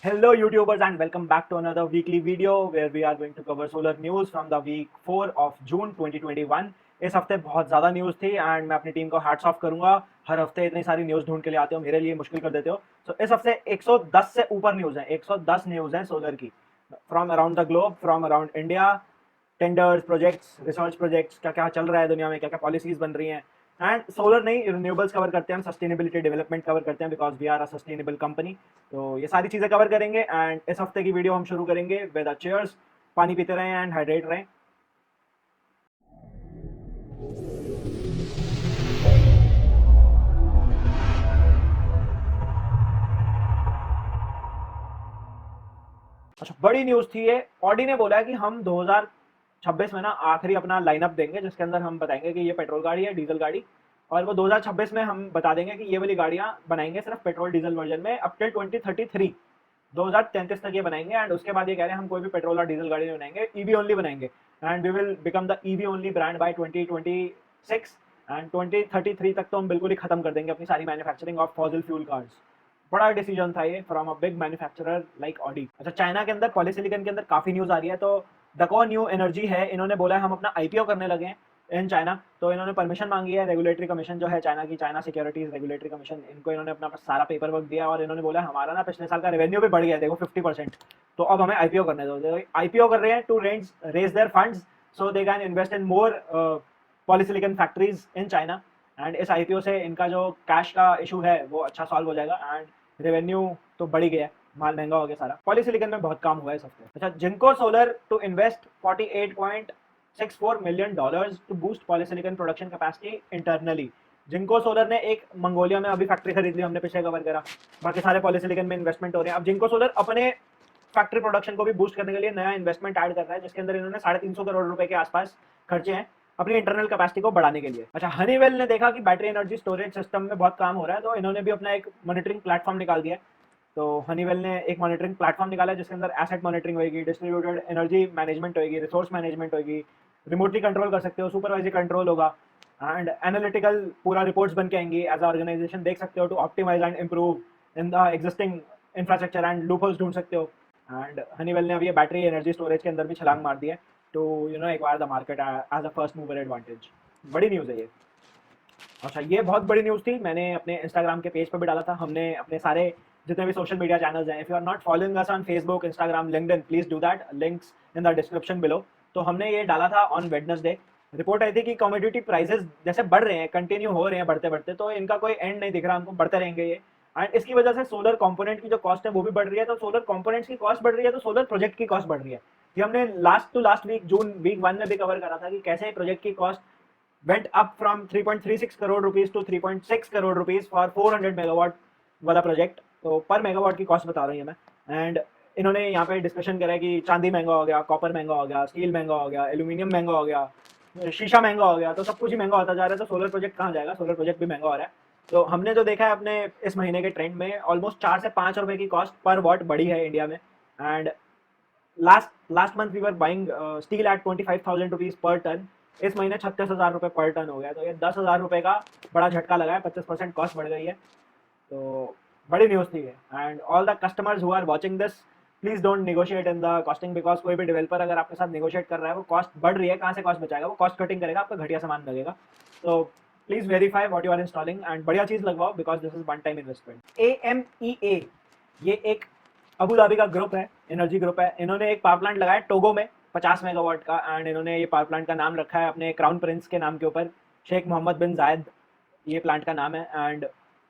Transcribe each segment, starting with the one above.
Hello YouTubers and welcome back to another weekly video where we are going to cover solar news from the week 4 of June 2021। इस हफ्ते बहुत ज़्यादा news थी and मैं अपनी team को hats off करूंगा। हर हफ्ते इतनी सारी न्यूज़ ढूंढ के लिए आते हो, मेरे लिए मुश्किल कर देते हो। सो इस हफ्ते 110 से ऊपर न्यूज़ है, 110 न्यूज़ हैं सोलर की from around the globe, from around India. Tenders, projects, research projects, क्या क्या चल रहा है दुनिया में, क्या क्या पॉलिसीज बन रही हैं। एंड सोलर नहीं, रिन्यूएबल्स कवर करते हैं हम, सस्टेनेबिलिटी डेवलपमेंट कवर करते हैं because we are a sustainable company. तो ये सारी चीज़ें कवर करेंगे एंड इस हफ्ते की वीडियो हम शुरू करेंगे विद चेयर्स। पानी पीते रहें एंड हाइड्रेट रहें। अच्छा, बड़ी न्यूज़ थी ये। ऑडी ने बोला है कि हम 2026 में ना आखिरी अपना लाइनअप देंगे जिसके अंदर हम बताएंगे कि ये पेट्रोल गाड़ी है, डीजल गाड़ी। और वो 2026 में हम बता देंगे कि ये वाली गाड़ियां बनाएंगे सिर्फ पेट्रोल डीजल वर्जन में अप टिल 2033, 2033 तक ये बनाएंगे। एंड उसके बाद ये कह रहे हैं हम कोई भी पेट्रोल और डीजल गाड़ी नहीं बनाएंगे, ईवी ओनली बनाएंगे। And we will become the EV only brand by 2026 and 2033 तक तो हम बिल्कुल ही खत्म कर देंगे अपनी सारी manufacturing of fossil fuel cars. बड़ा डिसीजन था ये from a big manufacturer like Audi. अच्छा, चाइना के अंदर पॉलीसिलिकॉन के अंदर काफी न्यूज आ रही है। तो डको न्यू एनर्जी है, इन्होंने बोला है हम अपना आईपीओ करने लगे हैं इन चाइना। तो इन्होंने परमिशन मांगी है, रेगुलेटरी कमीशन जो है चाइना की, चाइना सिक्योरिटीज रेगुलेटरी कमीशन, इनको इन्होंने अपना सारा पेपर वर्क दिया और इन्होंने बोला हमारा ना पिछले साल का रेवेन्यू भी बढ़ गया देखो 50%। तो अब हमें आईपीओ करने दो। आईपीओ कर रहे हैं to raise their funds so they can invest in more polysilicon factories in China. And इस आईपीओ से इनका जो कैश का इशू है वो अच्छा सॉल्व हो जाएगा एंड रेवेन्यू तो बढ़ ही गया, माल महंगा हो गया सारा। पॉलीसिलिकॉन में बहुत काम हुआ है इस हफ्ते। अच्छा, Jinko Solar to invest 48.64 million dollars to boost polysilicon production capacity internally. Jinko Solar ने एक मंगोलिया में अभी फैक्ट्री खरीद ली, हमने पिछले कवर करा। बाकी सारे पॉलीसिलिकॉन में इन्वेस्टमेंट हो रहे हैं। अब जिनको सोलर अपने फैक्ट्री प्रोडक्शन को भी बूस्ट करने के लिए नया इन्वेस्टमेंट ऐड कर रहा है जिसके अंदर इन्होंने 350 करोड़ रुपए के आसपास खर्चे हैं अपनी इंटरनल कैपेसिटी को बढ़ाने के लिए। अच्छा, हनीवेल ने देखा कि बैटरी एनर्जी स्टोरेज सिस्टम में बहुत काम हो रहा है तो इन्होंने भी अपना एक मॉनिटरिंग प्लेटफॉर्म निकाल दिया। तो हनीवेल ने एक मॉनिटरिंग प्लेटफॉर्म निकाला है जिसके अंदर एसेट मॉनिटरिंग होगी, डिस्ट्रीब्यूटेड एनर्जी मैनेजमेंट होगी, रिसोर्स मैनेजमेंट होगी, रिमोटली कंट्रोल कर सकते हो, सुपरवाइजरी कंट्रोल होगा एंड एनालिटिकल पूरा रिपोर्ट्स बन के आएंगी। एज ऑर्गेनाइजेशन देख सकते हो to optimise and improve in the existing infrastructure and loopholes ढूंढ सकते हो। एंड हनीवेल ने अभी ये बैटरी एनर्जी स्टोरेज के अंदर भी छलांग मार दी है to acquire the market as a first mover advantage. बड़ी न्यूज़ है ये। अच्छा, ये बहुत बड़ी न्यूज़ थी, मैंने अपने इंस्टाग्राम के पेज पर भी डाला था। हमने अपने सारे जितने भी सोशल मीडिया चैनल्स हैं, if you are not following us on Facebook, Instagram, LinkedIn, please do that, links in the description below. तो हमने ये डाला था ऑन वेडनेसडे। रिपोर्ट आई थी कि कमोडिटी प्राइसेस जैसे बढ़ रहे हैं, कंटिन्यू हो रहे हैं बढ़ते बढ़ते, तो इनका कोई एंड नहीं दिख रहा हमको, बढ़ते रहेंगे ये। एंड इसकी वजह से सोलर कंपोनेंट की जो कॉस्ट है वो भी बढ़ रही है। तो सोलर कंपोनेंट्स की कॉस्ट बढ़ रही है तो सोलर प्रोजेक्ट की कॉस्ट बढ़ रही है। ये हमने last to last week June week 1 में भी कवर करा था कि कैसे प्रोजेक्ट की cost went up from 3.36 crore rupees to 3.6 crore rupees for 400 megawatt वाला प्रोजेक्ट। तो पर मेगावाट की कॉस्ट बता रही है मैं। एंड इन्होंने यहाँ पे डिस्कशन करा है कि चांदी महंगा हो गया, कॉपर महंगा हो गया, स्टील महंगा हो गया, एल्यूमिनियम महंगा हो गया, शीशा महंगा हो गया, तो सब कुछ ही महंगा होता जा रहा है। तो सोलर प्रोजेक्ट कहाँ जाएगा, सोलर प्रोजेक्ट भी महंगा हो रहा है। तो हमने जो देखा है अपने इस महीने के ट्रेंड में, ऑलमोस्ट 4 से 5 रुपए की कॉस्ट पर वॉट बढ़ी है इंडिया में। And last month we were buying steel at 25,000 rupees per ton. इस महीने 36,000 रुपए पर टन हो गया। तो ये 10,000 रुपए का बड़ा झटका लगा है, 25% कॉस्ट बढ़ गई है। तो बड़ी न्यूज़ थी ये। And all the customers who are watching this, please don't negotiate in the costing because कोई भी डेवलपर अगर आपके साथ नेगोशिएट कर रहा है, वो कॉस्ट बढ़ रही है, कहाँ से कॉस्ट बचाएगा, वो कॉस्ट कटिंग करेगा, आपका घटिया सामान लगेगा। तो please verify what you are installing and बढ़िया चीज लगवाओ because this is one time investment. AMEA ये एक अबू धाबी का ग्रुप है, एनर्जी ग्रुप है। इन्होंने एक पावर प्लांट लगाया टोगो में 50 मेगावाट का। एंड इन्होंने ये पावर प्लांट का नाम रखा है अपने क्राउन प्रिंस के नाम के ऊपर, शेख मोहम्मद बिन जायद ये प्लांट का नाम है। एंड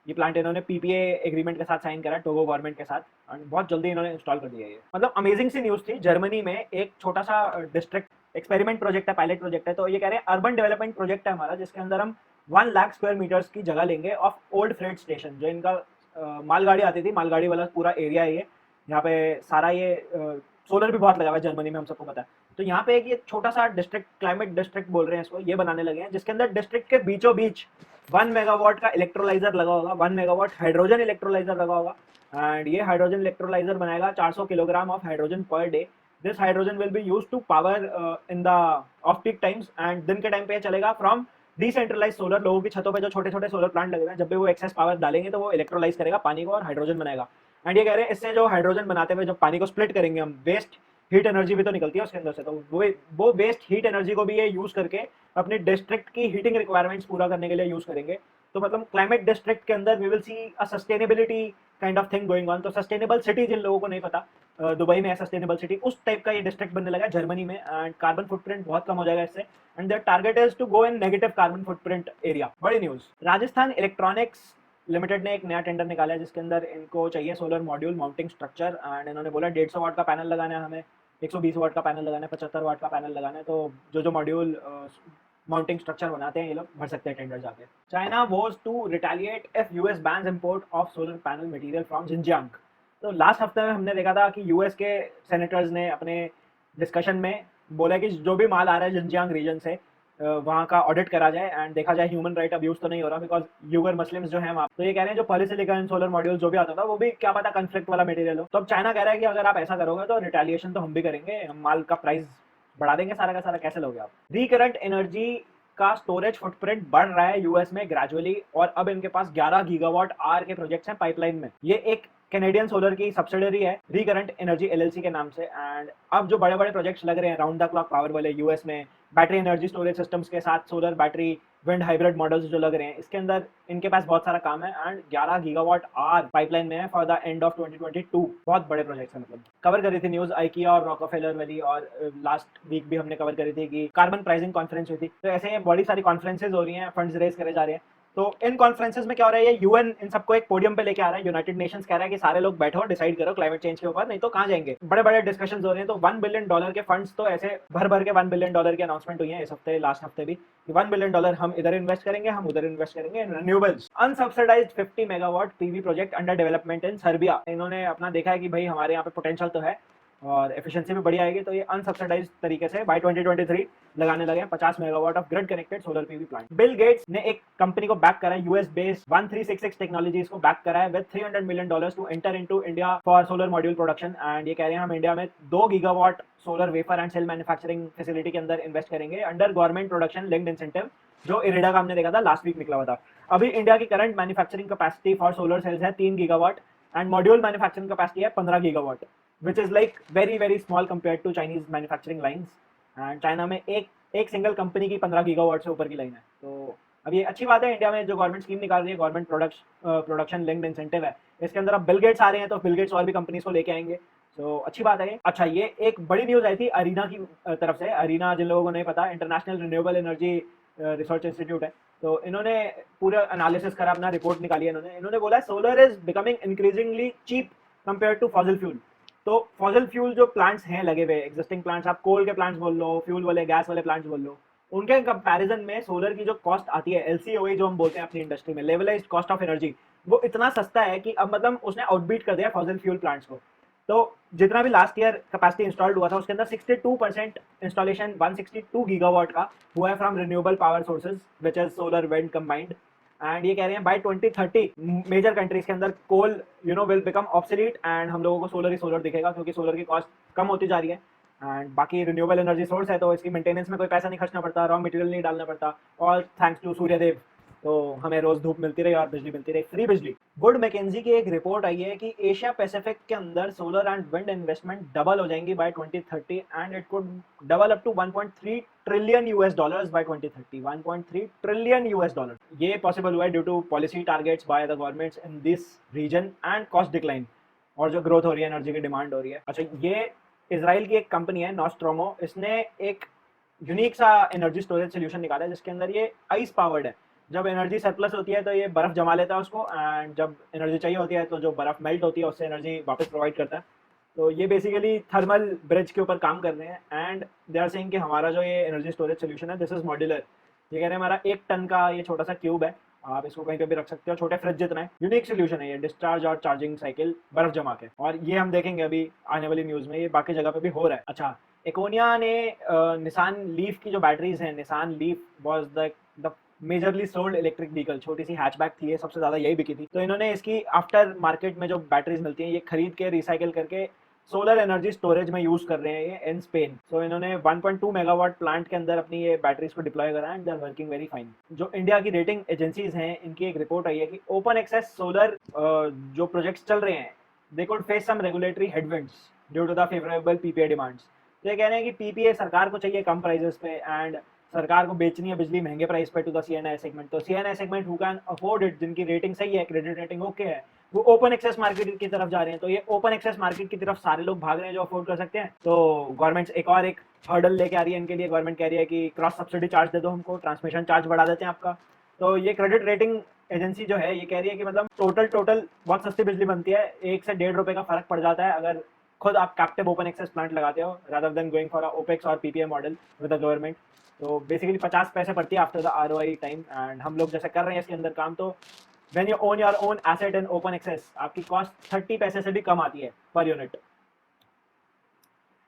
ये प्लांट इन्होंने PPA एग्रीमेंट के साथ साइन करा टोगो गवर्नमेंट के साथ एंड बहुत जल्दी इन्होंने इंस्टॉल कर दिया। ये मतलब अमेजिंग सी न्यूज़ थी। जर्मनी में एक छोटा सा डिस्ट्रिक्ट एक्सपेरिमेंट प्रोजेक्ट है, पायलट प्रोजेक्ट है। तो ये कह रहे हैं अर्बन डेवलपमेंट प्रोजेक्ट है हमारा, जिसके अंदर हम 1 लाख स्क्वायर मीटर्स की जगह लेंगे ऑफ ओल्ड फ्रेट स्टेशन। जो इनका मालगाड़ी आती थी, मालगाड़ी वाला पूरा एरिया है ये। यहाँ पे सारा ये सोलर भी बहुत लगा हुआ है जर्मनी में, हम सबको पता है। तो यहाँ पे एक ये छोटा सा डिस्ट्रिक्ट, क्लाइमेट डिस्ट्रिक्ट बोल रहे हैं इसको, ये बनाने लगे हैं जिसके अंदर डिस्ट्रिक्ट के बीचों बीच 1 मेगावाट का इलेक्ट्रोलाइजर लगा होगा, 1 मेगावाट हाइड्रोजन इलेक्ट्रोलाइजर लगा होगा। एंड ये हाइड्रोजन इलेक्ट्रोलाइजर बनाएगा 400 kilogram of hydrogen per day. This hydrogen will be use to power in the off peak times. And दिन के टाइम पे चलेगा फ्रॉम डिसेंट्रलाइज सोलर। लोगों की छतों पे जो छोटे छोटे सोलर प्लांट लगे हैं, जब भी वो एक्सेस पावर डालेंगे तो वो इलेक्ट्रोलाइज करेगा पानी को और हाइड्रोजन बनाएगा। एंड ये कह रहे हैं इससे जो हाइड्रोजन बनाते हुए जब पानी को स्प्लिट करेंगे हम, वेस्ट हीट एनर्जी भी तो निकलती है उसके अंदर से, तो वो वेस्ट हीट एनर्जी को भी ये यूज करके अपने डिस्ट्रिक्ट की हीटिंग रिक्वायरमेंट्स पूरा करने के लिए यूज करेंगे। तो मतलब क्लाइमेट डिस्ट्रिक्ट के अंदर we will see a sustainability kind of thing going on. तो सस्टेनेबल सिटी जिन लोगों को नहीं पता, दुबई में है सस्टेनेबल सिटी, उस टाइप का ये डिस्ट्रिक्ट बनने लगा है जर्मनी में, एंड कार्बन फुटप्रिंट बहुत कम हो जाएगा इससे, and their target is to go in negative carbon footprint area. बड़ी न्यूज, राजस्थान इलेक्ट्रॉनिक्स लिमिटेड ने एक नया टेंडर निकाला है जिसके अंदर इनको चाहिए solar module mounting structure, and इन्होंने बोला 150 वाट का पैनल लगाना है हमें, 120 वाट का पैनल लगाना है, 75 वाट का पैनल लगाना है। तो जो मॉड्यूल माउंटिंग स्ट्रक्चर बनाते हैं ये लोग भर सकते हैं टेंडर जाके। China was to retaliate if US bans import of solar panel material from Xinjiang. तो लास्ट हफ्ते में हमने देखा था कि यूएस के सेनेटर्स ने अपने डिस्कशन में बोला कि जो भी माल आ रहा है जिंजियांग रीजन से वहाँ का ऑडिट करा जाए एंड देखा जाए ह्यूमन राइट अब्यूज तो नहीं हो रहा, बिकॉज यूगर मुस्लिम्स जो है वहाँ, तो ये कह रहे हैं जो पॉलीसिलिकॉन सोलर मॉड्यूल जो भी आता था वो भी क्या पता कंफ्लिक्ट वाला मटेरियल हो। तो अब चाइना कह रहा है कि अगर आप ऐसा करोगे तो रिटेलिएशन तो हम भी करेंगे, हम माल का प्राइस बढ़ा देंगे सारा का सारा। कैसे लोगे आप? रिकरेंट एनर्जी का स्टोरेज फुटप्रिंट बढ़ रहा है यूएस में ग्रेजुअली, और अब इनके पास 11 गीगावाट आर के प्रोजेक्ट्स हैं पाइपलाइन में। ये एक कैनेडियन सोलर की सब्सिडरी है रिकरेंट एनर्जी एलएलसी के नाम से, एंड अब जो बड़े बड़े प्रोजेक्ट्स लग रहे हैं राउंड द क्लॉक पावर वाले यूएस में, बैटरी एनर्जी स्टोरेज सिस्टम्स के साथ solar battery wind hybrid models जो लग रहे हैं, इसके अंदर इनके पास बहुत सारा काम है, एंड 11 गीगावाट आर पाइपलाइन में है फॉर द एंड ऑफ 2022। बहुत बड़े प्रोजेक्ट्स हैं। मतलब कवर करी थी न्यूज आइकिया और रॉकफेलर वाली, और लास्ट वीक भी हमने कवर करी थी कि कार्बन प्राइसिंग कॉन्फ्रेंस हुई थी। तो ऐसे बड़ी सारी कॉन्फ्रेंसेज हो रही हैं, फंड्स रेज करे जा रहे हैं। तो इन कॉन्फ्रेंसेस में क्या हो रहा है, ये यूएन इन सबको एक पोडियम पे लेके आ रहा है, यूनाइटेड नेशंस कह रहा है कि सारे लोग बैठो डिसाइड करो क्लाइमेट चेंज के ऊपर, नहीं तो कहाँ जाएंगे। बड़े बड़े डिस्कशंस हो रहे हैं। तो $1 बिलियन के फंड्स तो ऐसे भर भर के $1 बिलियन की अनाउंसमेंट हुई है इस हफ्ते, लास्ट हफ्ते भी, $1 बिलियन हम इधर इन्वेस्ट करेंगे, हम उधर इन्वेस्ट करेंगे in renewables. Unsubsidised 50 megawatt PV project under development in Serbia. इन्होंने अपना देखा है कि भाई हमारे यहाँ पे पोटेंशियल तो है और एफिशिएंसी भी बढ़िया आएगी, तो ये अनसब्सिडाइज्ड तरीके से बाय 2023 लगाने लगे हैं 50 megawatt of grid connected solar PV plant. Bill Gates ने एक कंपनी को बैक करा है, यूएस बेस्ड 1366 टेक्नोलॉजीज को बैक करा है with $300 million to enter into India for solar module production, and ये कह रहे हैं हम इंडिया में 2 gigawatt solar wafer and cell manufacturing facility के अंदर इन्वेस्ट करेंगे under government production linked incentive, जो इरेडा का हमने देखा था लास्ट वीक निकला हुआ था। अभी इंडिया की current manufacturing capacity for solar cells है 3 gigawatt and module manufacturing capacity है 15 gigawatt, which is like very small compared to Chinese manufacturing lines, and China में एक सिंगल कंपनी की 15 गीगावाट से ऊपर की लाइन है। तो अब ये अच्छी बात है, इंडिया में जो गवर्नमेंट स्कीम निकाल रही है, गवर्नमेंट प्रोडक्शन लिंक्ड इंसेंटिव है, इसके अंदर अब बिल गेट्स आ रहे हैं, तो बिल गेट्स और भी कंपनीज को लेके आएंगे, तो अच्छी बात है। अच्छा, ये एक बड़ी न्यूज आई थी अरीना की तरफ से। अरीना जिन लोगों को नहीं पता, international renewable energy research institute है, तो इन्होंने पूरा एनालिसिस करा, अपना रिपोर्ट निकाली है इन्होंने बोला solar is becoming increasingly cheap compare to fossil fuel. तो फॉसिल फ्यूल जो प्लांट्स हैं लगे हुए एग्जिस्टिंग प्लांट्स, आप कोल के प्लांट्स बोल लो, फ्यूल वाले गैस वाले प्लांट्स बोल लो, उनके कंपैरिजन में सोलर की जो कॉस्ट आती है एलसीओई जो हम बोलते हैं अपनी इंडस्ट्री में, लेवलाइज्ड कॉस्ट ऑफ एनर्जी, वो इतना सस्ता है कि अब मतलब उसने आउटबीट कर दिया फॉसिल फ्यूल प्लांट्स को। तो जितना भी लास्ट ईयर कैपेसिटी इंस्टॉल्ड हुआ था उसके अंदर 62% इंस्टॉलेशन 162 गीगावाट का हुआ है from renewable power sources which is solar wind combined, and ये कह रहे हैं बाय 2030 मेजर कंट्रीज के अंदर कोल विल बिकम ऑब्सोलीट एंड हम लोगों को सोलर ही सोलर दिखेगा, क्योंकि सोलर की कॉस्ट कम होती जा रही है, एंड बाकी रिन्यूएबल एनर्जी सोर्स है तो इसकी मेंटेनेंस में कोई पैसा नहीं खर्चना पड़ता, रॉ मटेरियल नहीं डालना पड़ता, ऑल थैंक्स टू सूर्यदेव। तो हमें रोज धूप मिलती रही और बिजली मिलती रही, फ्री बिजली। गुड मैकेंजी की एक रिपोर्ट आई है कि एशिया पैसिफिक के अंदर solar and wind investment double हो जाएंगी by 2030 and it could double up to 1.3 trillion US dollars by 2030। 1.3 trillion US dollar ये पॉसिबल हुआ है due to policy targets by the governments in this region and cost decline, और जो growth हो रही है एनर्जी की डिमांड हो रही है। अच्छा, ये इजराइल की एक कंपनी है नॉस्ट्रोमो, इसने एक यूनिक सा एनर्जी स्टोरेज सोल्यूशन निकाला है जिसके अंदर ये आइस पावर्ड है। जब एनर्जी सरप्लस होती है तो ये बर्फ जमा लेता है उसको, एंड जब एनर्जी चाहिए होती है तो जो बर्फ मेल्ट होती है उससे एनर्जी वापस प्रोवाइड करता है। तो ये बेसिकली थर्मल ब्रिज के ऊपर काम कर रहे हैं, एंड दे आर सेइंग कि हमारा जो ये एनर्जी स्टोरेज सोल्यूशन है दिस इज मॉड्यूलर। ये कह रहे हैं हमारा 1 टन का ये छोटा सा क्यूब है, आप इसको कहीं पे भी रख सकते हो, छोटे फ्रिज जितना है। यूनिक सोल्यूशन है ये, डिस्चार्ज और चार्जिंग साइकिल बर्फ जमा के, और ये हम देखेंगे अभी आने वाली न्यूज में, ये बाकी जगह पे भी हो रहा है। अच्छा, इकोनिया ने निसान लीफ की जो बैटरीज हैं, Nissan leaf was the majorly sold electric vehicle, छोटी सी हैचबैक थी ये, सबसे ज्यादा यही बिकी थी। तो इन्होंने इसकी आफ्टर मार्केट में जो बैटरीज मिलती हैं ये खरीद के रिसाइकिल करके सोलर एनर्जी स्टोरेज में यूज कर रहे हैं ये इन स्पेन। सो इन्होंने 1.2 मेगावाट प्लांट के अंदर अपनी ये बैटरीज को डिप्लॉय करा and they are working very fine. जो इंडिया की रेटिंग एजेंसीज हैं इनकी एक रिपोर्ट आई है कि ओपन एक्सेस सोलर जो प्रोजेक्ट्स चल रहे हैं they could face some regulatory headwinds due to the favorable PPA demands. तो ये कह रहे हैं कि PPA सरकार को चाहिए कम प्राइसेस पे एंड सरकार को बेचनी है बिजली महंगे प्राइस पे टू द CNI सेगमेंट। तो CNI segment who can afford it, जिनकी रेटिंग सही है, क्रेडिट रेटिंग ओके है, वो ओपन एक्सेस मार्केट की तरफ जा रहे हैं। तो ये ओपन एक्सेस मार्केट की तरफ सारे लोग भाग रहे हैं जो अफोर्ड कर सकते हैं। तो गवर्नमेंट एक हर्डल लेके आ रही है इनके लिए। गवर्नमेंट कह रही है कि क्रॉस सब्सिडी चार्ज दे दो हमको, ट्रांसमिशन चार्ज बढ़ा देते हैं आपका। तो ये क्रेडिट रेटिंग एजेंसी जो है ये कह रही है कि मतलब टोटल बहुत सस्ती बिजली बनती है, 1 से 1.5 रुपए का फर्क पड़ जाता है अगर खुद आप कैप्टिव ओपन एक्सेस प्लांट लगाते हो rather than going for opex और PPA model with the government. तो बेसिकली 50 पैसे पड़ती है after the ROI time. And हम लोग जैसे कर रहे हैं इसके अंदर काम, तो when you own your own asset in open access आपकी कॉस्ट 30 पैसे से भी कम आती है per unit.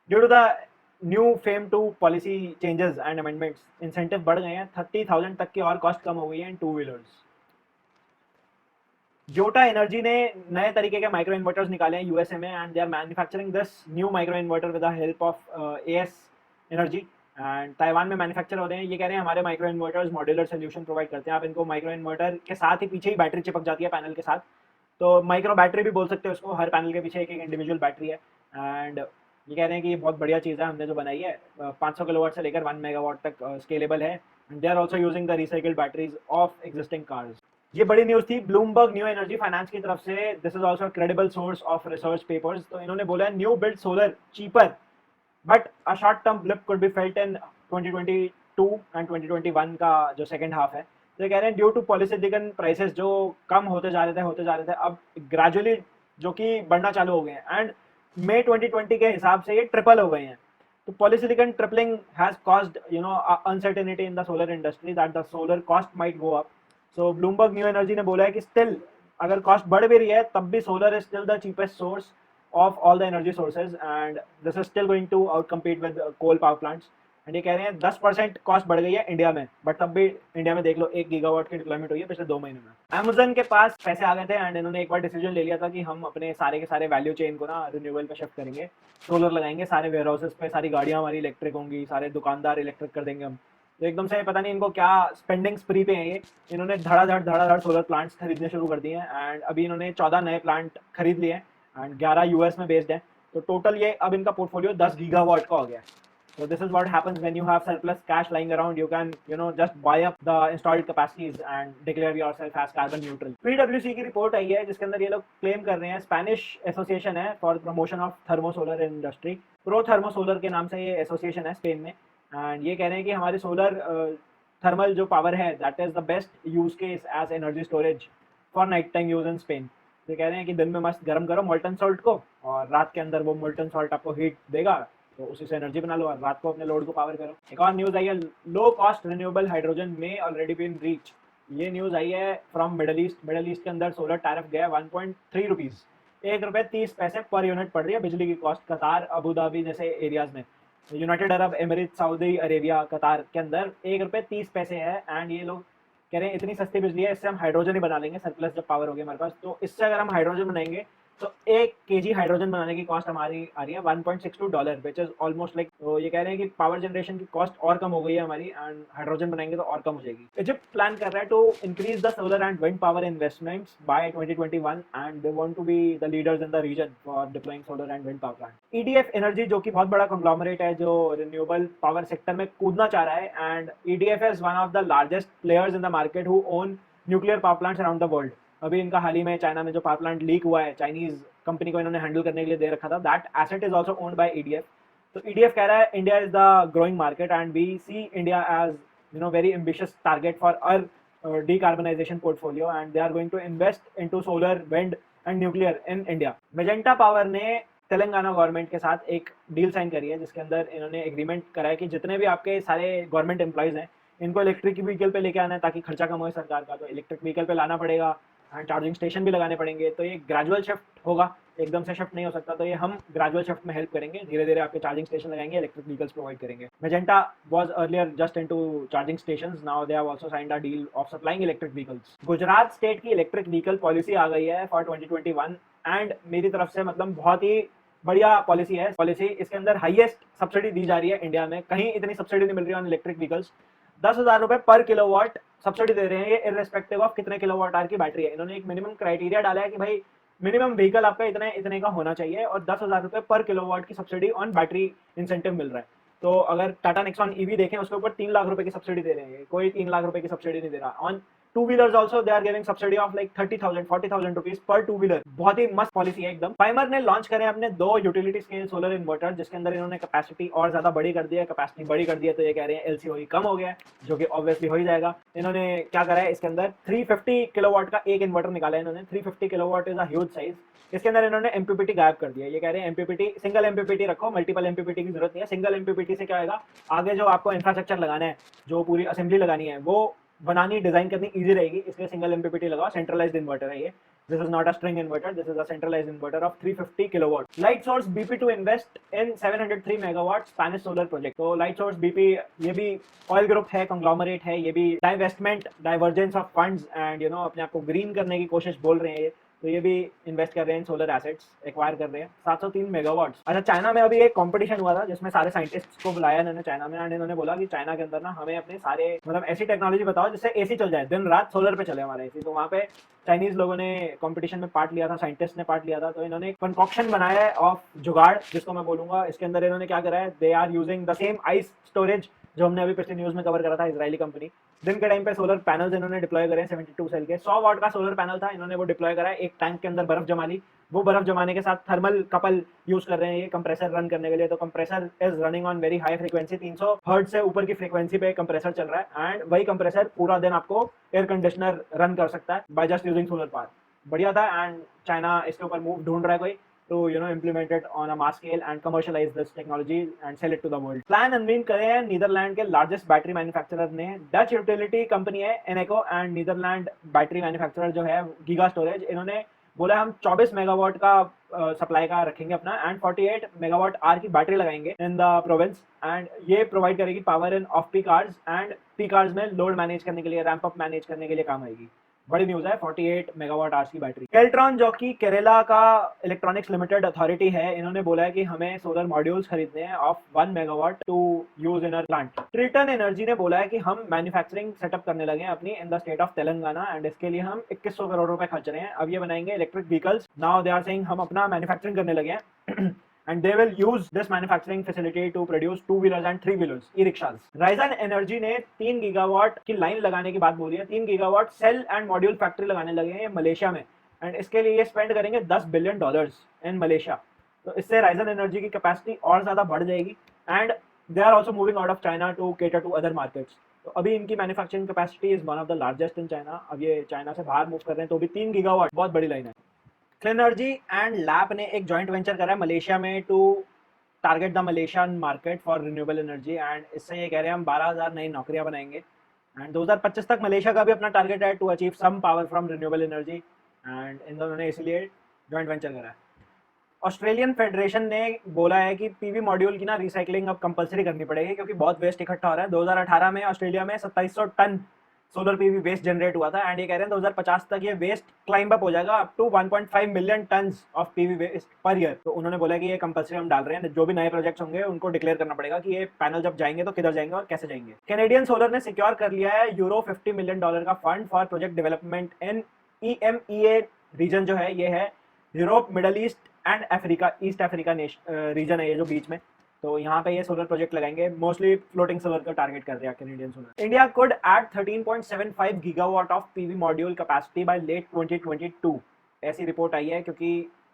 Due to the new FAME 2 policy changes and amendments incentive बढ़ गए हैं, 30,000 तक की और कॉस्ट कम हो गई है इन 2 व्हीलर्स। जोटा एनर्जी ने नए तरीके के माइक्रो इन्वर्टर्स निकाले हैं यूएसए में and they are manufacturing this new micro inverter with the help of AS energy and Taiwan में मैन्युफैक्चर हो रहे हैं। ये कह रहे हैं हमारे micro inverters modular solution provide करते हैं। आप इनको माइक्रो इन्वर्टर के साथ ही पीछे ही बैटरी चिपक जाती है पैनल के साथ, तो माइक्रो बैटरी भी बोल सकते हो उसको। हर पैनल के पीछे एक इंडिविजुअल बैटरी है एंड ये कह रहे हैं कि ये बहुत बढ़िया चीज़ है हमने जो बनाई है। 500 किलोवाट से लेकर 1 मेगावाट तक स्केलेबल है and they are also using the recycled batteries of existing cars. ये बड़ी न्यूज़ थी ब्लूमबर्ग न्यू एनर्जी फाइनेंस की तरफ से। This is also credible source of research papers. तो इन्होंने बोला है new build solar cheaper but a short term blip could be felt in 2022 and 2021 का जो सेकंड हाफ है। तो ये कह रहे हैं ड्यू टू पॉलिसिलिकॉन प्राइसेस जो कम होते जा रहे थे अब ग्रेजुअली जो कि बढ़ना चालू हो गए हैं एंड मई 2020 के हिसाब से ये ट्रिपल हो गए हैं। तो polysilicon tripling has caused uncertainty in the solar industry that the solar cost might go up. So Bloomberg new energy ने बोला है कि स्टिल अगर कॉस्ट बढ़ भी रही है तब भी solar is still the cheapest source of all the energy sources and this is still going to outcompete with coal power plants. And ये कह रहे हैं 10% कॉस्ट बढ़ गई है इंडिया में, बट तब भी इंडिया में देख लो 1 गीगावाट की डिप्लॉयमेंट हुई है पिछले 2 महीनों में। अमेजन के पास पैसे आ गए थे एंड इन्होंने एक बार डिसीजन ले लिया था कि हम अपने सारे के सारे वैल्यू चेन को ना रिन्यूएबल पे शिफ्ट करेंगे, सोलर लगाएंगे सारे वेयर हाउसेस पे, सारी गाड़ियां हमारी इलेक्ट्रिक होंगी, सारे दुकानदार इलेक्ट्रिक कर देंगे हम। तो एकदम से पता नहीं इनको क्या स्पेंडिंग स्प्री पे है ये, इन्होंने धड़ाधड़ सोलर प्लांट्स खरीदने शुरू कर दिए हैं एंड अभी इन्होंने 14 नए प्लांट खरीद लिए हैं एंड 11 यूएस में बेस्ड है। तो टोटल ये अब इनका पोर्टफोलियो 10 गीगावाट का हो गया है। So this is what happens when you have surplus cash lying around. You can, just buy up the installed capacities and declare yourself as carbon neutral. PwC की रिपोर्ट आई है जिसके अंदर ये लोग क्लेम कर रहे हैं, स्पेनिश एसोसिएशन है for promotion of thermo solar industry, pro thermo solar के नाम से ये एसोसिएशन है स्पेन में एंड ये कह रहे हैं कि हमारी सोलर थर्मल जो पावर है that is the best use case as energy storage for night time use in Spain. तो कह रहे हैं कि दिन में मस्त गर्म करो मोल्टन सॉल्ट को और रात के अंदर वो मोल्टन सॉल्ट आपको हीट देगा, तो उसी से एनर्जी बना लो और रात को अपने लोड को पावर करो। एक और न्यूज़ आई है, लो कॉस्ट रिन्यूएबल हाइड्रोजन में ऑलरेडी बीन रीच। ये न्यूज़ आई है फ्रॉम मिडल ईस्ट के अंदर सोलर टैरिफ गया 1.3 रुपीज़, 1 रुपये 30 पैसे पर यूनिट पड़ रही है बिजली की कॉस्ट। कतार, अबू धाबी जैसे एरियाज में, United Arab emirate, Saudi Arabia, कतार के अंदर 1 रुपये 30 पैसे है एंड ये लोग कह रहे हैं इतनी सस्ती बिजली है, इससे हम हाइड्रोजन ही बना लेंगे, सरप्लस जब पावर होगी हमारे पास, तो इससे अगर हम हाइड्रोजन बनाएंगे तो 1 kg हाइड्रोजन बनाने की कॉस्ट हमारी आ रही है $1.62, विच इज ऑलमोस्ट लाइक। तो ये कह रहे हैं कि पावर जनरेशन की कॉस्ट और कम हो गई है हमारी एंड हाइड्रोजन बनाएंगे तो और कम हो जाएगी। इजिप्ट प्लान कर रहा है to increase the solar and wind power investments by 2021 and they want to be the leaders in the region for deploying solar and wind power plant. EDF energy जो कि बहुत बड़ा कंग्लोमरेट है जो renewable power sector में कूदना चाह रहा है and EDF is one of the largest players in the market who own nuclear power plants around the world. अभी इनका हाल ही में चाइना में जो पावर प्लांट लीक हुआ है, चाइनीज कंपनी को इन्होंने हैंडल करने के लिए दे रखा था, that asset is also owned by EDF। तो EDF कह रहा है India is the growing market and we see India as very ambitious target for our decarbonization portfolio and they are going to invest into solar, wind and nuclear in India। Magenta power ने Telangana government के साथ एक deal sign करी है जिसके अंदर इन्होंने agreement करा है कि जितने भी आपके सारे गवर्नमेंट एम्प्लॉयज हैं इनको इलेक्ट्रिक व्हीकल पे लेके आना है ताकि खर्चा कम हो सरकार का। तो इलेक्ट्रिक व्हीकल पे लाना पड़ेगा एंड चार्जिंग स्टेशन भी लगाने पड़ेंगे। तो ये ग्रेजुअल शिफ्ट होगा, एकदम से शिफ्ट नहीं हो सकता। तो ये हम ग्रेजुअल शिफ्ट में हेल्प करेंगे, धीरे धीरे आपके चार्जिंग स्टेशन लगाएंगे, इलेक्ट्रिक व्हीकल्स प्रोवाइड करेंगे। Magenta was earlier just into charging stations, now they have also signed a deal of supplying electric vehicles. Gujarat state की इलेक्ट्रिक व्हीकल पॉलिसी आ गई है फॉर 2021 एंड मेरी तरफ से मतलब बहुत ही बढ़िया पॉलिसी है। पॉलिसी इसके अंदर हाईएस्ट सब्सिडी दी जा रही है इंडिया में, कहीं इतनी सब्सिडी नहीं मिल रही है ऑन इलेक्ट्रिक व्हीकल्स। 10,000 रुपए पर किलोवाट सब्सिडी दे रहे हैं ये, इररेस्पेक्टिव ऑफ कितने किलोवाट आवर की बैटरी है। इन्होंने एक मिनिमम क्राइटेरिया डाला है कि भाई मिनिमम व्हीकल आपका इतने इतने का होना चाहिए और 10,000 रुपये पर किलोवाट की सब्सिडी ऑन बैटरी इंसेंटिव मिल रहा है। तो अगर टाटा नेक्सॉन ईवी देखें उसके ऊपर 3 लाख रुपए की सब्सिडी दे रहे हैं, कोई 3 लाख रुपए की सब्सिडी नहीं दे रहा। On two wheelers also they are giving subsidy of like 30,000 40,000 rupees per two wheeler. बहुत ही मस्त पॉलिसी है एकदम। फाइमर ने लॉन्च करे अपने 2 यूटिलिटी स्केल सोलर इन्वर्टर, जिसके अंदर इन्होंने कैपेसिटी और ज्यादा बड़ी कर दी है। कैपेसिटी बड़ी कर दी है तो ये कह रहे हैं एलसीओई कम हो गया है, जो कि ऑब्वियसली हो ही जाएगा। इन्होंने क्या करा है, इसके अंदर 350 किलोवाट का एक इन्वर्टर निकाला है इन्होंने। 350 kilowatt is a huge size. इसके अंदर इन्होंने एमपीपीटी गायब कर दिया है। ये कह रहे हैं एमपीपीटी सिंगल एमपीपीटी रखो, मल्टीपल एमपीपीटी की जरूरत नहीं है। सिंगल एमपीपीटी से क्या होगा, आगे जो आपको इंफ्रास्ट्रक्चर लगाना है, जो पूरी असेंबली लगानी है, वो बनानी डिजाइन करनी इजी रहेगी, इसलिए सिंगल एमपीपीटी लगाओ। सेंट्रलाइज्ड इन्वर्टर है ये। This is not a string inverter, this is a centralised inverter of 350 kilowatt. Lightsource BP to invest in 703 megawatt Spanish solar project. तो लाइट सोर्स बीपी ये भी oil group है, conglomerate है, ये भी divestment, divergence of funds and अपने आप को ग्रीन करने की कोशिश बोल रहे हैं ये। तो ये भी इन्वेस्ट कर रहे हैं, सोलर एसेट्स एक्वायर कर रहे हैं 703 मेगावाट। अच्छा, चाइना में अभी एक कंपटीशन हुआ था जिसमें सारे साइंटिस्ट्स को बुलाया इन्होंने चाइना में, एंड इन्होंने बोला कि चाइना के अंदर ना हमें अपने सारे मतलब ऐसी टेक्नोलॉजी बताओ जिससे एसी चल जाए, दिन रात सोलर पे चले हमारे एसी। तो वहाँ पे चाइनीज लोगों ने कंपटीशन में पार्ट लिया था, साइंटिस्ट ने पार्ट लिया था। तो इन्होंने एक कंकॉक्शन बनाया है ऑफ जुगाड़, जिसको मैं बोलूंगा। इसके अंदर इन्होंने क्या करा है, they are using the same ice storage जो हमने अभी पिछले न्यूज में कवर करा था, इजरायली कंपनी। दिन के टाइम पे सोलर पैनल्स इन्होंने डिप्लॉय करे हैं 72 सेल के। 100 वाट का सोलर पैनल था, इन्होंने वो डिप्लॉय करा है। एक टैंक के अंदर बर्फ जमा ली, वो बर्फ जमाने के साथ थर्मल कपल यूज कर रहे हैं ये कंप्रेसर रन करने के लिए। तो compressor is running on very high frequency, 300 hertz से ऊपर की फ्रीक्वेंसी पे कंप्रेसर चल रहा है, एंड वही कंप्रेसर पूरा दिन आपको एयर कंडीशनर रन कर सकता है by just using solar power. बढ़िया था, एंड चाइना इसके ऊपर मूव ढूंढ रहा है कोई to implement it on a mass scale and commercialize this technology and sell it to the world. Plan unveil करे हैं नीदरलैंड के लार्जेस्ट बैटरी मैन्युफैक्चरर ने। डच यूटिलिटी कंपनी है Eneco, and Netherlands battery manufacturer जो है giga storage, इन्होंने बोला हम 24 मेगावाट का सप्लाई का रखेंगे अपना, एंड 48 मेगावाट आर की बैटरी लगाएंगे इन द प्रोविंस, एंड ये प्रोवाइड करेगी power in off peak hours and peak hours में लोड मैनेज करने के लिए, रैंप अप मैनेज करने के लिए काम आएगी। बड़ी न्यूज है, 48 मेगावाट आवर्स की बैटरी। केल्ट्रॉन जो कि केरला का इलेक्ट्रॉनिक्स लिमिटेड अथॉरिटी है, इन्होंने बोला है कि हमें सोलर मॉड्यूल्स खरीदने हैं of 1 megawatt to use in our plant. Triton Energy ने बोला है कि हम मैन्युफैक्चरिंग सेटअप करने लगे हैं अपनी in the state of Telangana, and इसके लिए हम 2100 करोड़ रुपए खर्च रहे हैं। अब ये बनाएंगे electric vehicles. Now they are saying हम अपना मैन्युफैक्चरिंग करने लगे हैं and they will use this manufacturing facility to produce 2-wheelers and 3-wheelers, e-rickshaws. Ryzen Energy ने 3 गीगावाट की लाइन लगाने की बात बोली है। 3 gigawatt cell and module factory लगाने लगे हैं मलेशिया में, एंड इसके लिए ये स्पेंड करेंगे $10 बिलियन इन मलेशिया। तो इससे Ryzen Energy की कैपेसिटी और ज्यादा बढ़ जाएगी, and they are also moving out of China to cater to other markets. तो अभी इनकी manufacturing capacity is one of the largest in China. अब ये चाइना से बाहर मूव कर रहे हैं, तो भी 3 गीगावाट बहुत बड़ी लाइन है। क्लिनर्जी एंड लैप ने एक जॉइंट वेंचर करा है मलेशिया में to target the Malaysian market for renewable energy, and इससे ये कह रहे हैं हम 12,000 नई नौकरियां बनाएंगे, एंड 2025 तक मलेशिया का भी अपना टारगेट है to achieve some power from renewable energy, and इन दोनों ने इसलिए जॉइंट वेंचर करा है। ऑस्ट्रेलियन फेडरेशन ने बोला है कि पीवी मॉड्यूल की ना रिसाइकलिंग अब कंपलसरी करनी पड़ेगी, क्योंकि बहुत वेस्ट इकट्ठा हो रहा है। 2018 में ऑस्ट्रेलिया में 2700 ton solar PV waste generate हुआ था, एंड ये कह रहे हैं 2050 तक ये वेस्ट क्लाइंब अप हो जाएगा up to 1.5 million tons of PV waste per year. तो उन्होंने बोला कि ये कंपलसरी हम डाल रहे हैं, जो भी नए प्रोजेक्ट्स होंगे उनको डिक्लेयर करना पड़ेगा कि ये पैनल जब जाएंगे तो किधर जाएंगे और कैसे जाएंगे। कैनेडियन सोलर ने सिक्योर कर लिया है यूरो $50 मिलियन का fund for project development in EMEA region, जो है ये है Europe, middle east and Africa, east Africa region है ये जो बीच में। तो यहाँ पे ये सोलर प्रोजेक्ट लगाएंगे, मोस्टली फ्लोटिंग सोलर का टारगेट कर रहे हैं Canadian solar. India could add 13.75 gigawatt of PV module capacity by late 2022, ऐसी रिपोर्ट आई है। क्योंकि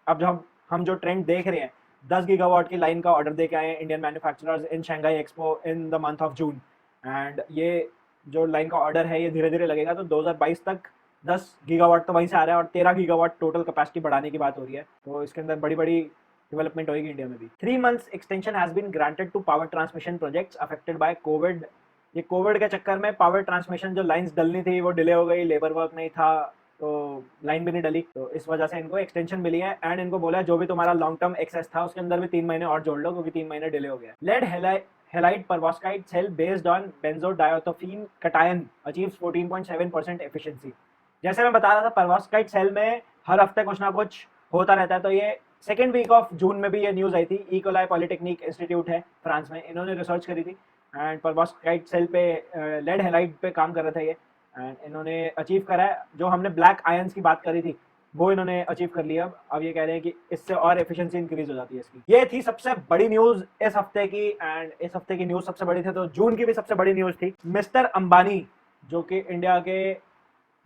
अब जब हम जो ट्रेंड देख रहे हैं, 10 गीगावाट की लाइन का ऑर्डर दे के आए हैं Indian manufacturers in Shanghai expo in the month of June, and ये जो लाइन का ऑर्डर है ये धीरे धीरे लगेगा। तो 2022 तक 10 गीगावाट तो वहीं से आ रहा है, और 13 गीगावाट टोटल कैपेसिटी बढ़ाने की बात हो रही है। तो इसके अंदर बड़ी बड़ी डेवलपमेंट होगी इंडिया में भी। 3 months extension has been granted to power transmission projects affected by covid. ये कोविड के चक्कर में पावर ट्रांसमिशन जो लाइंस डलनी थी वो डिले हो गई, लेबर वर्क नहीं था तो लाइन भी नहीं डली, तो इस वजह से इनको एक्सटेंशन मिली है, एंड इनको बोला है जो भी तुम्हारा लॉन्ग टर्म एक्सेस था उसके अंदर भी 3 महीने और जोड़ लो, क्योंकि 3 महीने डिले हो गया। Lead halide perovskite cell based on benzodithiophene cation achieves 14.7% efficiency. जैसे मैं बता रहा था, परवॉस्काइड सेल में हर हफ्ते कुछ ना कुछ होता रहता है। तो ये सेकेंड वीक ऑफ जून में भी ये न्यूज आई थी। इकोलाई पॉलिटेक्निक इंस्टीट्यूट है फ्रांस में, इन्होंने रिसर्च करी थी, एंड परवॉस्काइड सेल पे लेड हेलाइड पे काम कर रहे थे ये, एंड इन्होंने अचीव करा है। जो हमने ब्लैक आयंस की बात करी थी, वो इन्होंने अचीव कर लिया। अब ये कह रहे हैं कि इससे और एफिशिएंसी इंक्रीज हो जाती है इसकी। ये थी सबसे बड़ी न्यूज इस हफ्ते की, एंड इस हफ्ते की न्यूज सबसे बड़ी थी तो जून की भी सबसे बड़ी न्यूज थी। मिस्टर अंबानी जो कि इंडिया के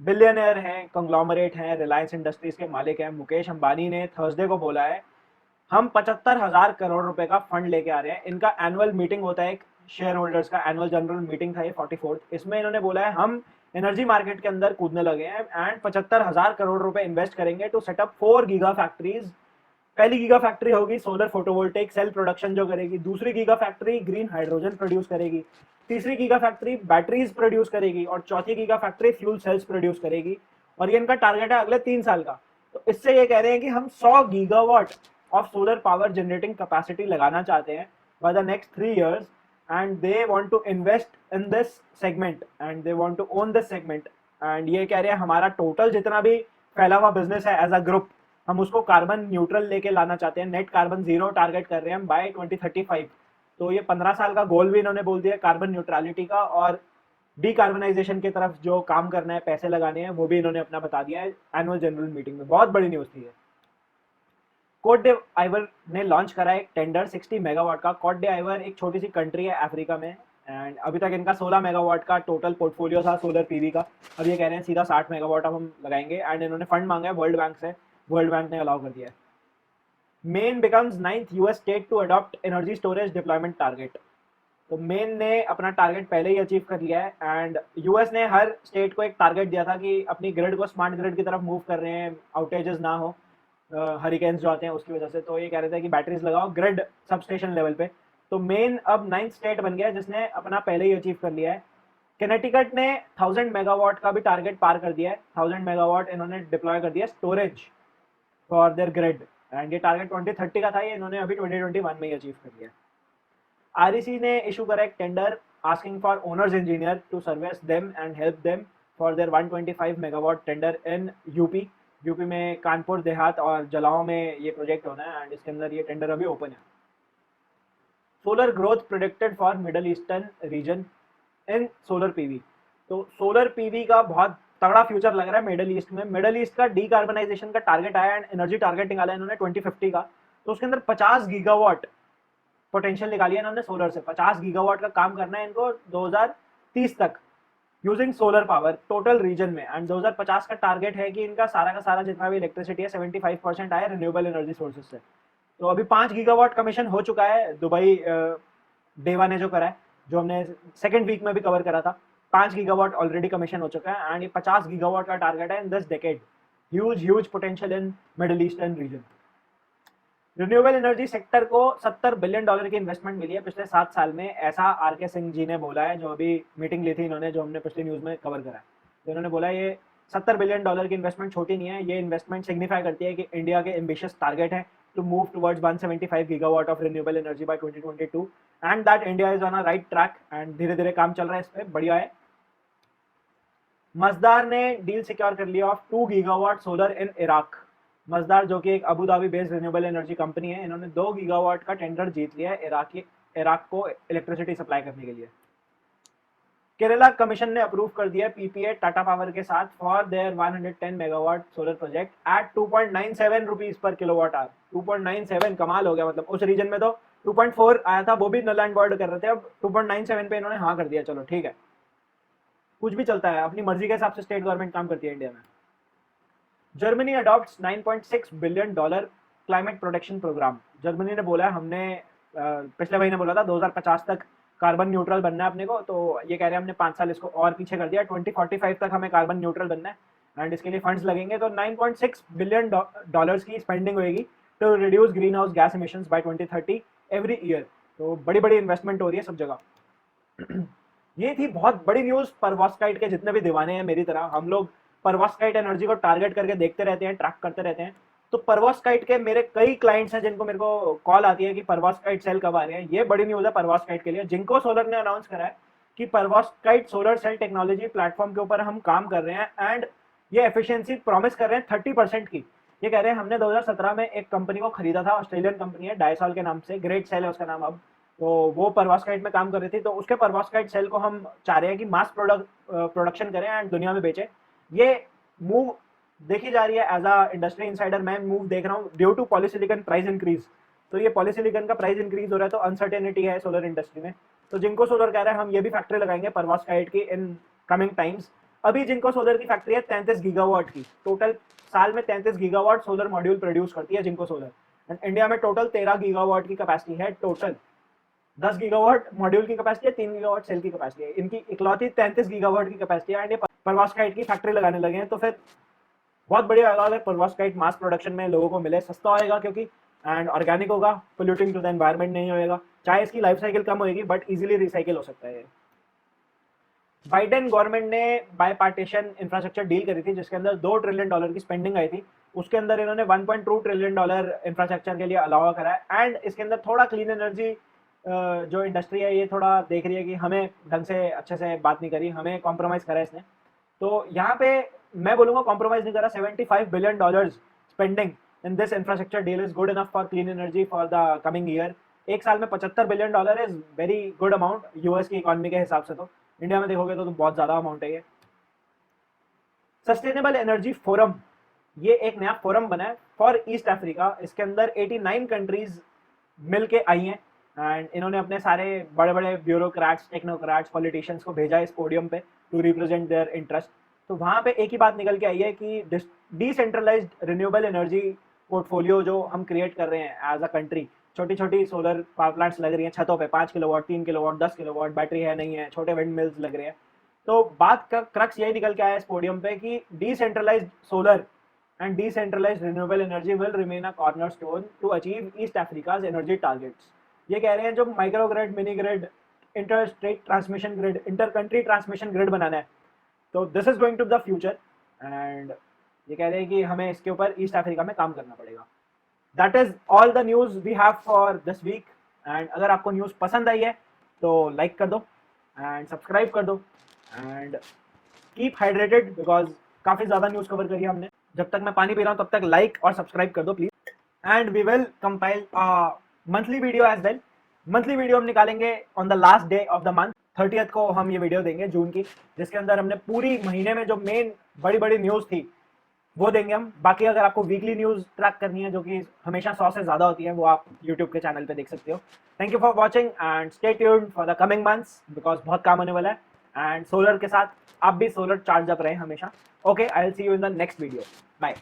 बिलियनर हैं, कंग्लोमरेट हैं, रिलायंस इंडस्ट्रीज के मालिक हैं, मुकेश अंबानी ने थर्सडे को बोला है हम 75,000 करोड़ रुपए का फंड लेके आ रहे हैं। इनका एनुअल मीटिंग होता है, एक शेयर होल्डर्स का एनुअल जनरल मीटिंग था ये 44th। इसमें इन्होंने बोला है हम एनर्जी मार्केट के अंदर कूदने लगे हैं एंड 75,000 करोड़ रुपए इन्वेस्ट करेंगे टू सेटअप 4 गीगा फैक्ट्रीज। पहली गीगा फैक्ट्री होगी सोलर फोटोवोल्टेक सेल प्रोडक्शन जो करेगी, दूसरी giga factory green hydrogen produce करेगी, तीसरी गीगा फैक्ट्री बैटरीज प्रोड्यूस करेगी और चौथी giga factory fuel cells produce करेगी। और ये इनका टारगेट है अगले 3 साल का। तो इससे ये कह रहे हैं कि हम 100 gigawatt of solar power generating capacity लगाना चाहते हैं by the next 3 years, and they want to invest in this segment and they want to own this segment। and ये कह रहे हैं हमारा टोटल जितना भी फैला हुआ बिजनेस है एज अ ग्रुप, हम उसको कार्बन न्यूट्रल लेके लाना चाहते हैं, नेट कार्बन जीरो टारगेट कर रहे हैं हम बाय 2035। तो ये 15 साल का गोल भी इन्होंने बोल दिया कार्बन न्यूट्रलिटी का, और डीकार्बनाइजेशन की तरफ जो काम करना है, पैसे लगाने हैं, वो भी इन्होंने अपना बता दिया है एनुअल जनरल मीटिंग में। बहुत बड़ी न्यूज थी ये। कोट डे आइवर ने लॉन्च करा एक टेंडर 60 मेगावाट का। कोट डे आइवर एक छोटी सी कंट्री है अफ्रीका में, एंड अभी तक इनका 16 मेगावाट का टोटल पोर्टफोलियो था सोलर पीवी का। अब ये कह रहे हैं सीधा 60 मेगावाट अब हम लगाएंगे, एंड इन्होंने फंड मांगा है वर्ल्ड बैंक से, वर्ल्ड बैंक ने अलाउ कर दिया है। Maine becomes 9th US state to adopt energy storage deployment target. तो मेन ने अपना टारगेट पहले ही अचीव कर लिया है, एंड यूएस ने हर स्टेट को एक टारगेट दिया था कि अपनी ग्रिड को स्मार्ट ग्रिड की तरफ मूव कर रहे हैं, आउटेजेस ना हो हरिकेन्स जो आते हैं उसकी वजह से। तो ये कह रहे थे कि बैटरीज लगाओ ग्रिड सब स्टेशन लेवल पे। तो मेन अब 9th स्टेट बन गया जिसने अपना पहले ही अचीव कर लिया है। कनेटिकट ने 1000 मेगावाट का भी टारगेट पार कर दिया है। 1000 मेगावाट इन्होंने डिप्लॉय कर दिया storage for their grid, and ये टारगेट 2030 का था, ये इन्होंने अभी 2021 में ही अचीव कर लिया। आरईसी ने इशू करा एक tender asking for owners engineer to service them and help them for their 125 megawatt tender in UP. UP में कानपुर देहात और जलाओं में ये प्रोजेक्ट होना है, एंड इसके अंदर ये टेंडर अभी ओपन है। Solar growth predicted for middle eastern region in solar PV. तो सोलर पीवी का बहुत तगड़ा फ्यूचर लग रहा है मिडल ईस्ट में। मिडल ईस्ट का डीकार्बनाइजेशन का टारगेट आया एंड एनर्जी टारगेट निकाला इन्होंने 2050 का। तो उसके अंदर 50 गीगावाट पोटेंशियल निकाली है इन्होंने सोलर से। 50 गीगावाट का काम करना है इनको 2030 तक using solar power total region में, एंड 2050 का टारगेट है कि इनका सारा का सारा जितना भी इलेक्ट्रिसिटी है 75% आए रिन्यूएबल एनर्जी सोर्सेज से। तो अभी 5 गीगावाट कमीशन हो चुका है दुबई डेवा ने जो करा है, जो हमने सेकेंड वीक में भी कवर करा था। 5 गीगावाट ऑलरेडी कमीशन हो चुका है, एंड ये 50 गीगावाट का टारगेट है in this decade. Huge potential in middle eastern region. Renewable energy sector को $70 बिलियन की इन्वेस्टमेंट मिली है पिछले 7 साल में, ऐसा आर.के. सिंह जी ने बोला है, जो अभी मीटिंग ली थी इन्होंने, जो हमने पिछली न्यूज में कवर करा है। तो इन्होंने बोला ये $70 बिलियन की इन्वेस्टमेंट छोटी नहीं है, ये इन्वेस्टमेंट सिग्निफाई करती है कि इंडिया के एम्बिशियस टारगेट है to move towards 175 gigawatt of renewable energy by 2022, and that India is on a right track, and धीरे धीरे काम चल रहा है इस पर, बढ़िया है। मजदार ने डील सिक्योर कर लिया of 2 gigawatt solar in Iraq. Masdar जो कि एक Abu Dhabi based renewable energy company है, इन्होंने 2 गीगावाट का टेंडर जीत लिया है इराक को इलेक्ट्रिसिटी सप्लाई करने के लिए। केरला कमीशन ने अप्रूव कर दिया पीपीए टाटा पावर के साथ for their 110 megawatt solar project at 2.97 rupees per kilowatt hour. 2.97 कमाल हो गया, मतलब उस रीजन में तो 2.4 आया था, वो भी नल एंड वॉइड कर रहे थे, अब 2.97 पे इन्होंने हाँ कर दिया। चलो ठीक है, कुछ भी चलता है, अपनी मर्जी के हिसाब से स्टेट गवर्नमेंट काम करती है इंडिया में। Germany adopts $9.6 billion climate protection programme. Germany ने बोला है हमने पिछले महीने बोला था 2050 तक कार्बन न्यूट्रल बनना है अपने को, तो ये कह रहे हैं हमने 5 साल इसको और पीछे कर दिया, 2045 तक हमें कार्बन न्यूट्रल बनना है, एंड इसके लिए फंड्स लगेंगे। तो $9.6 बिलियन की स्पेंडिंग होगी to reduce green house gas emissions by 2030 every year. तो बड़ी बड़ी इन्वेस्टमेंट हो रही है सब जगह। ये थी बहुत बड़ी न्यूज। परवॉस्काइट के जितने भी दीवाने हैं मेरी तरह, हम लोग परवॉस्काइट एनर्जी को टारगेट करके देखते रहते हैं, ट्रैक करते रहते हैं। तो परवॉस्काइट के मेरे कई क्लाइंट्स हैं जिनको मेरे को कॉल आती है कि परवॉस्काइट सेल कब आ रहे हैं। ये बड़ी न्यूज है परवॉस्काइट के लिए। जिंको सोलर ने अनाउंस करा है कि परवॉस्काइट सोलर सेल टेक्नोलॉजी प्लेटफॉर्म के ऊपर हम काम कर रहे हैं, एंड ये एफिशिएंसी प्रॉमिस कर रहे हैं 30% की। ये कह रहे हैं हमने 2017 में एक कंपनी को खरीदा था, ऑस्ट्रेलियन कंपनी है डायसॉल के नाम से, ग्रेट सेल है उसका नाम अब। तो वो परवॉस्काइट में काम कर रही थी, तो उसके परवॉस्काइट सेल को हम चाह रहे हैं कि मास प्रोडक्शन करें एंड दुनिया में बेचें। ये मूव देखी जा रही है एज अ इंडस्ट्री इंसाइडर, मैं मूव देख रहा हूँ due to polysilicon price increase. तो ये पॉलीसिलिकॉन का प्राइस इंक्रीज हो रहा है, तो अनसर्टेनिटी है सोलर इंडस्ट्री में। तो जिनको सोलर कह रहा है हम ये भी फैक्ट्री लगाएंगे परवास्काइट की इन कमिंग टाइम्स। अभी जिनको सोलर की फैक्ट्री है 33 गीगावाट की, टोटल साल में 33 गीगावाट सोलर मॉड्यूल प्रोड्यूस करती है जिनको सोलर। एंड इंडिया में टोटल 13 गीगावाट की कैपेसिटी है टोटल। 10 गीगावाट मॉड्यूल की कैपेसिटी है, 3 गीगावाट सेल की कैपेसिटी है, इनकी इकलौती 33 गीगावाट की कैपेसिटी है। एंड ये परवास्काइट की फैक्ट्री लगाने लगे हैं, तो फिर बहुत बढ़िया होगा अगर परवास्काइट मास प्रोडक्शन में लोगों को मिले, सस्ता होएगा क्योंकि एंड ऑर्गेनिक होगा, पोल्यूटिंग टू द एनवायरमेंट नहीं होएगा, चाहे इसकी लाइफ साइकिल कम होएगी बट इजीली रिसाइकिल हो सकता है। बाइडेन गवर्नमेंट ने बायपार्टीशन इंफ्रास्ट्रक्चर डील करी थी जिसके अंदर $2 ट्रिलियन की स्पेंडिंग आई थी। उसके अंदर इन्होंने $1.2 ट्रिलियन इंफ्रास्ट्रक्चर के लिए अलाउ करा है। एंड इसके अंदर थोड़ा क्लीन एनर्जी जो इंडस्ट्री है ये थोड़ा देख रही है कि हमें ढंग से अच्छे से बात नहीं करी, हमें कॉम्प्रोमाइज़ करा इसने। तो यहाँ पे मैं बोलूंगा कॉम्प्रोमाइज नहीं करा। $75 billion spending in this infrastructure deal is good enough for clean energy for the coming year. एक साल में $75 billion is very good amount US की इकोनॉमी के हिसाब से। तो इंडिया में देखोगे तो बहुत ज्यादा अमाउंट है ये। सस्टेनेबल एनर्जी फोरम, ये एक नया फोरम बना है फॉर ईस्ट अफ्रीका। इसके अंदर 89 कंट्रीज मिल के आई हैं एंड इन्होंने अपने सारे बड़े बड़े ब्यूरोक्रेट्स, टेक्नोक्रेट्स, पॉलिटिशियंस को भेजा इस पोडियम पे टू रिप्रेजेंट देयर इंटरेस्ट। तो वहाँ पे एक ही बात निकल के आई है कि डिसेंट्रलाइज्ड रिन्यूएबल एनर्जी पोर्टफोलियो जो हम क्रिएट कर रहे हैं एज अ कंट्री, छोटी छोटी सोलर पावर प्लांट्स लग रही हैं छतों पे, 5 किलोवाट, 3 किलोवाट, 10 किलोवाट, बैटरी है नहीं है, छोटे विंड मिल्स लग रहे हैं। तो बात का क्रक्स यही निकल के आया इस पोडियम पे कि decentralised solar and decentralized renewable energy will remain a cornerstone to achieve East Africa's energy targets। ये कह रहे हैं जो micro grid, mini grid, inter state transmission grid, inter country transmission grid बनाना है, तो this is going to the future. And ये कह रहे हैं कि हमें इसके ऊपर ईस्ट अफ्रीका में काम करना पड़ेगा। That is all the news we have for this week. And अगर आपको न्यूज पसंद आई है तो लाइक कर दो एंड सब्सक्राइब कर दो एंड कीप हाइड्रेटेड बिकॉज काफी ज्यादा न्यूज कवर करी है हमने। जब तक मैं पानी पी रहा हूँ तब तक लाइक और सब्सक्राइब कर दो please. And we will compile monthly video as well. Monthly video हम निकालेंगे on the last day of the month, 30th को हम ये वीडियो देंगे जून की, जिसके अंदर हमने पूरी महीने में जो मेन बड़ी बड़ी न्यूज थी वो देंगे हम। बाकी अगर आपको वीकली न्यूज ट्रैक करनी है जो कि हमेशा 100 से ज्यादा होती है, वो आप यूट्यूब के चैनल पे देख सकते हो। Thank you for watching and stay tuned for the coming months because बहुत काम होने वाला है। एंड सोलर के साथ आप भी सोलर चार्ज अप रहे हमेशा। Okay, I will see you in the next video. Bye.